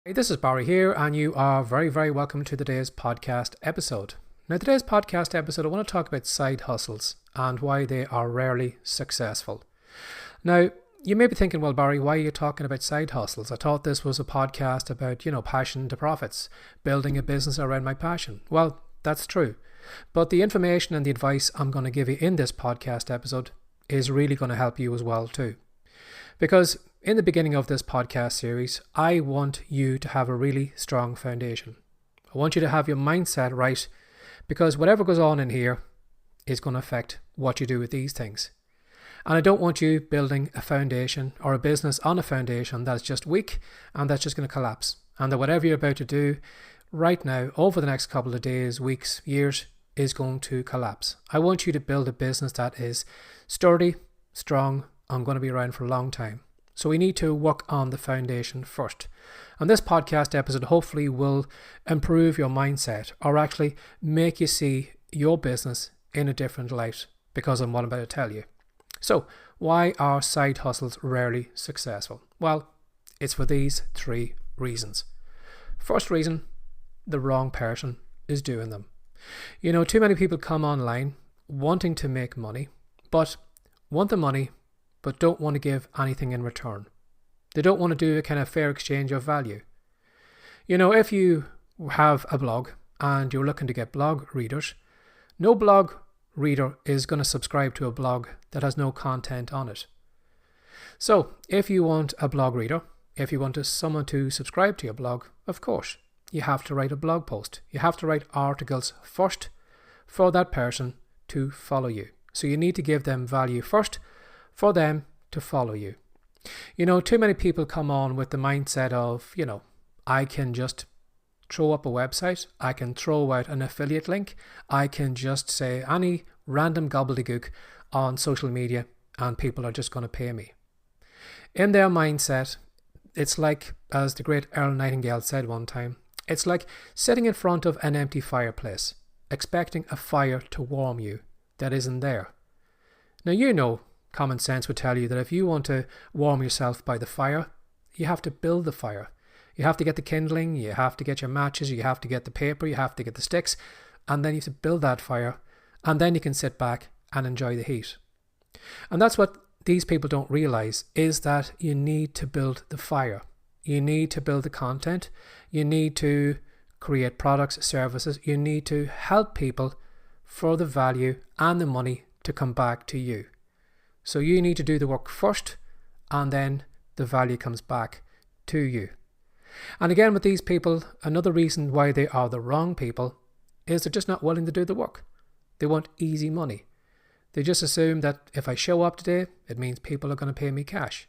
Hey, this is Barry here, and you are very welcome to today's podcast episode. Now, today's podcast episode, I want to talk about side hustles and why they are rarely successful. Now, you may be thinking, well, Barry, why are you talking about side hustles? I thought this was a podcast about, passion to profits, building a business around my passion. Well, that's true. But the information and the advice I'm going to give you in this podcast episode is really going to help you as well too. Because in the beginning of this podcast series, I want you to have a really strong foundation. I want you to have your mindset right, because whatever goes on in here is going to affect what you do with these things. And I don't want you building a foundation or a business on a foundation that's just weak and that's just going to collapse. And that whatever you're about to do right now, over the next couple of days, weeks, years, is going to collapse. I want you to build a business that is sturdy, strong, and going to be around for a long time. So we need to work on the foundation first. And this podcast episode hopefully will improve your mindset, or actually make you see your business in a different light because of what I'm about to tell you. So why are side hustles rarely successful? Well, it's for these three reasons. First reason, the wrong person is doing them. Too many people come online wanting to make money, but want the money but don't want to give anything in return. They don't want to do a kind of fair exchange of value. If you have a blog and you're looking to get blog readers, no blog reader is going to subscribe to a blog that has no content on it. So if you want a blog reader, if you want someone to subscribe to your blog, of course, you have to write a blog post. You have to write articles first for that person to follow you. So you need to give them value first for them to follow you. Too many people come on with the mindset of, I can just throw up a website, I can throw out an affiliate link, I can just say any random gobbledygook on social media and people are just going to pay me. In their mindset, it's like, as the great Earl Nightingale said one time, it's like sitting in front of an empty fireplace, expecting a fire to warm you that isn't there. Now, common sense would tell you that if you want to warm yourself by the fire, you have to build the fire. You have to get the kindling, you have to get your matches, you have to get the paper, you have to get the sticks, and then you have to build that fire, and then you can sit back and enjoy the heat. And that's what these people don't realize, is that you need to build the fire. You need to build the content. You need to create products, services. You need to help people for the value and the money to come back to you. So you need to do the work first, and then the value comes back to you. And again, with these people, another reason why they are the wrong people is they're just not willing to do the work. They want easy money. They just assume that if I show up today, it means people are going to pay me cash.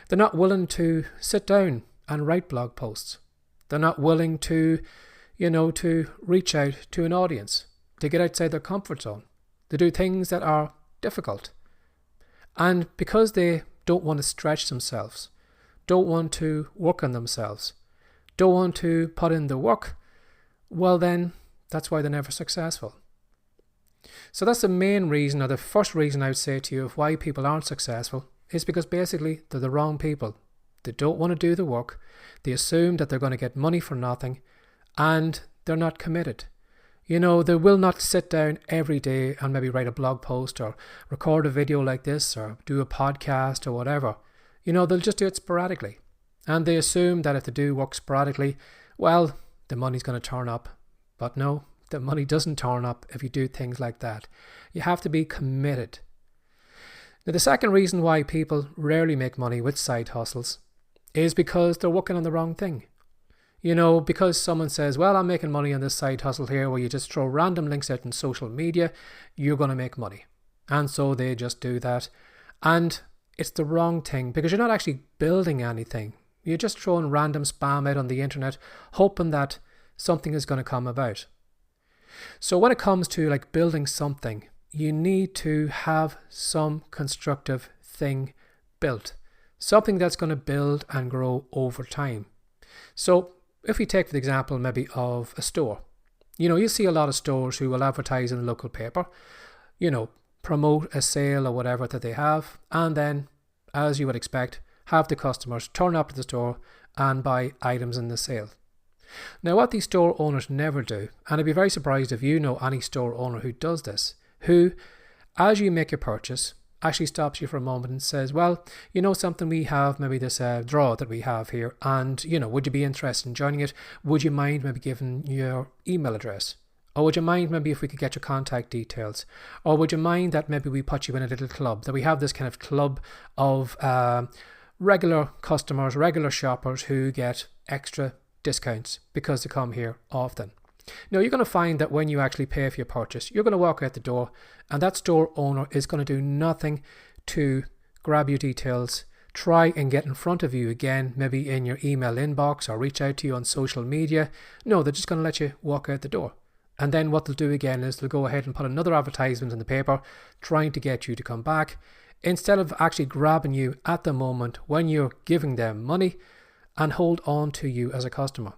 They're not willing to sit down and write blog posts. They're not willing to, to reach out to an audience, to get outside their comfort zone, to do things that are difficult. And because they don't want to stretch themselves, don't want to work on themselves, don't want to put in the work, well then, that's why they're never successful. So that's the main reason, or the first reason I would say to you of why people aren't successful, is because basically they're the wrong people. They don't want to do the work, they assume that they're going to get money for nothing, and they're not committed. They will not sit down every day and maybe write a blog post or record a video like this or do a podcast or whatever. They'll just do it sporadically. And they assume that if they do work sporadically, well, the money's going to turn up. But no, the money doesn't turn up if you do things like that. You have to be committed. Now, the second reason why people rarely make money with side hustles is because they're working on the wrong thing. Because someone says, well, I'm making money on this side hustle here where you just throw random links out in social media, you're going to make money. And so they just do that. And it's the wrong thing, because you're not actually building anything. You're just throwing random spam out on the internet, hoping that something is going to come about. So when it comes to building something, you need to have some constructive thing built. Something that's going to build and grow over time. So if we take the example maybe of a store, you see a lot of stores who will advertise in the local paper, promote a sale or whatever that they have, and then, as you would expect, have the customers turn up to the store and buy items in the sale. Now, what these store owners never do, and I'd be very surprised if you know any store owner who does this, who, as you make your purchase, actually stops you for a moment and says, well, you know something, we have maybe this draw that we have here, and would you be interested in joining it? Would you mind maybe giving your email address? Or would you mind maybe if we could get your contact details? Or would you mind that maybe we put you in a little club, that we have this kind of club of regular customers, regular shoppers who get extra discounts because they come here often. Now, you're going to find that when you actually pay for your purchase, you're going to walk out the door and that store owner is going to do nothing to grab your details, try and get in front of you again, maybe in your email inbox or reach out to you on social media. No, they're just going to let you walk out the door. And then what they'll do again is they'll go ahead and put another advertisement in the paper trying to get you to come back, instead of actually grabbing you at the moment when you're giving them money and hold on to you as a customer.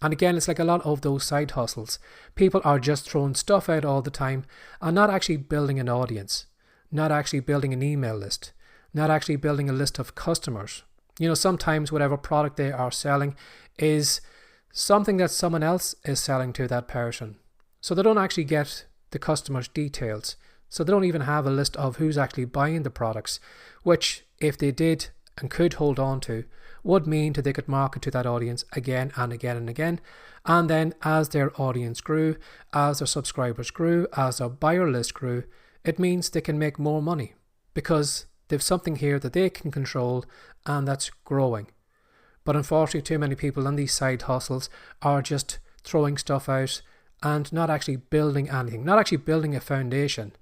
And again, it's like a lot of those side hustles. People are just throwing stuff out all the time and not actually building an audience, not actually building an email list, not actually building a list of customers. Sometimes whatever product they are selling is something that someone else is selling to that person. So they don't actually get the customer's details. So they don't even have a list of who's actually buying the products, which if they did and could hold on to, would mean that they could market to that audience again and again and again. And then as their audience grew, as their subscribers grew, as their buyer list grew, it means they can make more money because they've something here that they can control and that's growing. But unfortunately, too many people on these side hustles are just throwing stuff out and not actually building anything, not actually building a foundation.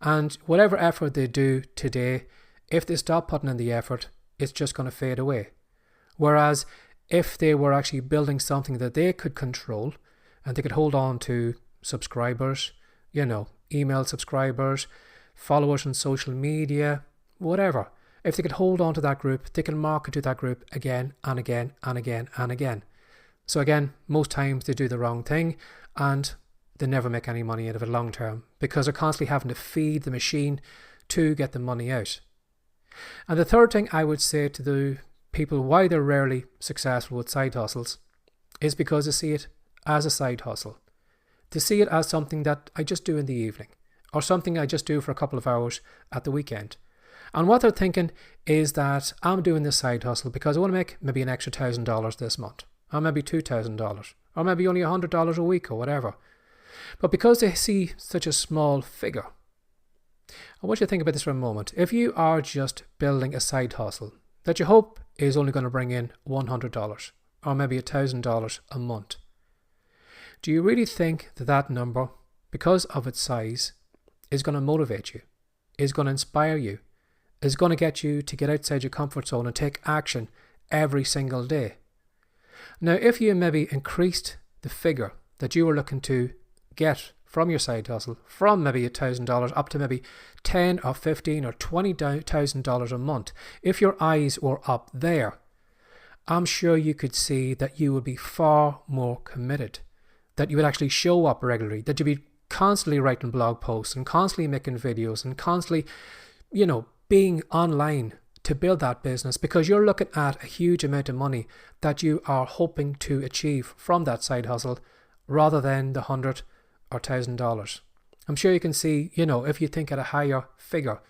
And whatever effort they do today, if they stop putting in the effort, it's just going to fade away. Whereas if they were actually building something that they could control and they could hold on to subscribers, email subscribers, followers on social media, whatever. If they could hold on to that group, they can market to that group again and again and again and again. So again, most times they do the wrong thing and they never make any money out of it long term because they're constantly having to feed the machine to get the money out. And the third thing I would say to the people why they're rarely successful with side hustles is because they see it as a side hustle. They see it as something that I just do in the evening or something I just do for a couple of hours at the weekend. And what they're thinking is that I'm doing this side hustle because I want to make maybe an extra $1,000 this month, or maybe $2,000, or maybe only $100 a week or whatever. But because they see such a small figure, I want you to think about this for a moment. If you are just building a side hustle that you hope is only going to bring in $100 or maybe $1,000 a month, do you really think that that number, because of its size, is going to motivate you, is going to inspire you, is going to get you to get outside your comfort zone and take action every single day? Now, if you maybe increased the figure that you were looking to get from your side hustle from maybe $1,000 up to maybe $10,000 or $15,000 or $20,000 a month, if your eyes were up there, I'm sure you could see that you would be far more committed, that you would actually show up regularly, that you'd be constantly writing blog posts and constantly making videos and constantly, being online to build that business because you're looking at a huge amount of money that you are hoping to achieve from that side hustle rather than the $100 or $1,000. I'm sure you can see, if you think at a higher figure,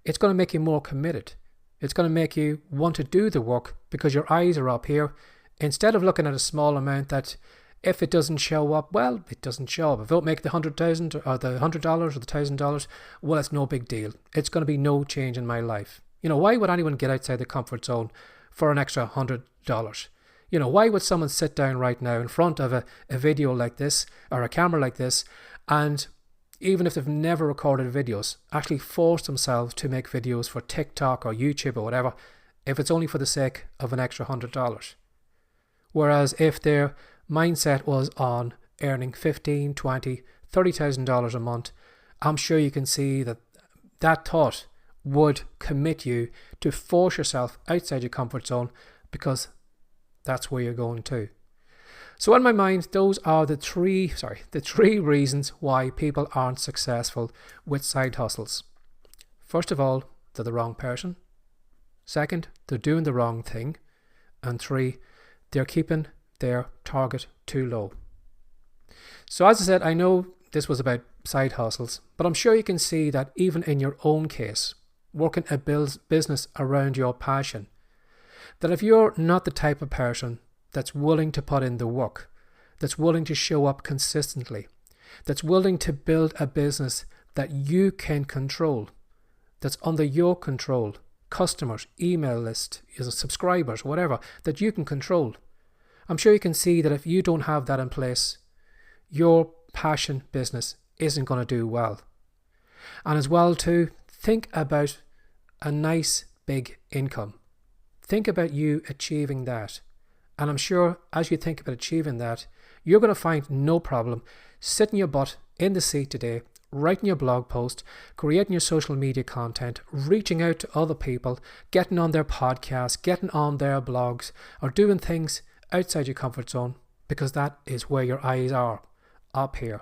it's going to make you more committed. It's going to make you want to do the work because your eyes are up here instead of looking at a small amount that if it doesn't show up, well, it doesn't show up. If it don't make the $100,000 or the $100 or the $1,000, well, it's no big deal. It's going to be no change in my life. Why would anyone get outside the comfort zone for an extra $100? Why would someone sit down right now in front of a video like this or a camera like this and even if they've never recorded videos, actually force themselves to make videos for TikTok or YouTube or whatever if it's only for the sake of an extra $100? Whereas if their mindset was on earning $15,000, $20,000, $30,000 a month, I'm sure you can see that that thought would commit you to force yourself outside your comfort zone because that's where you're going to. So in my mind, those are the three reasons why people aren't successful with side hustles. First of all, they're the wrong person. Second, they're doing the wrong thing. And 3, they're keeping their target too low. So as I said, I know this was about side hustles, but I'm sure you can see that even in your own case, working a business around your passion, that if you're not the type of person that's willing to put in the work, that's willing to show up consistently, that's willing to build a business that you can control, that's under your control, customers, email list, subscribers, whatever, that you can control, I'm sure you can see that if you don't have that in place, your passion business isn't going to do well. And as well too, think about a nice big income. Think about you achieving that. And I'm sure as you think about achieving that, you're going to find no problem sitting your butt in the seat today, writing your blog post, creating your social media content, reaching out to other people, getting on their podcasts, getting on their blogs, or doing things outside your comfort zone, because that is where your eyes are, up here.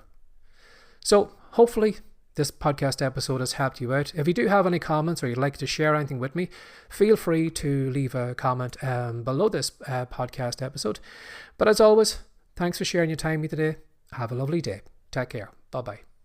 So hopefully this podcast episode has helped you out. If you do have any comments or you'd like to share anything with me, feel free to leave a comment below this podcast episode. But as always, thanks for sharing your time with me today. Have a lovely day. Take care. Bye-bye.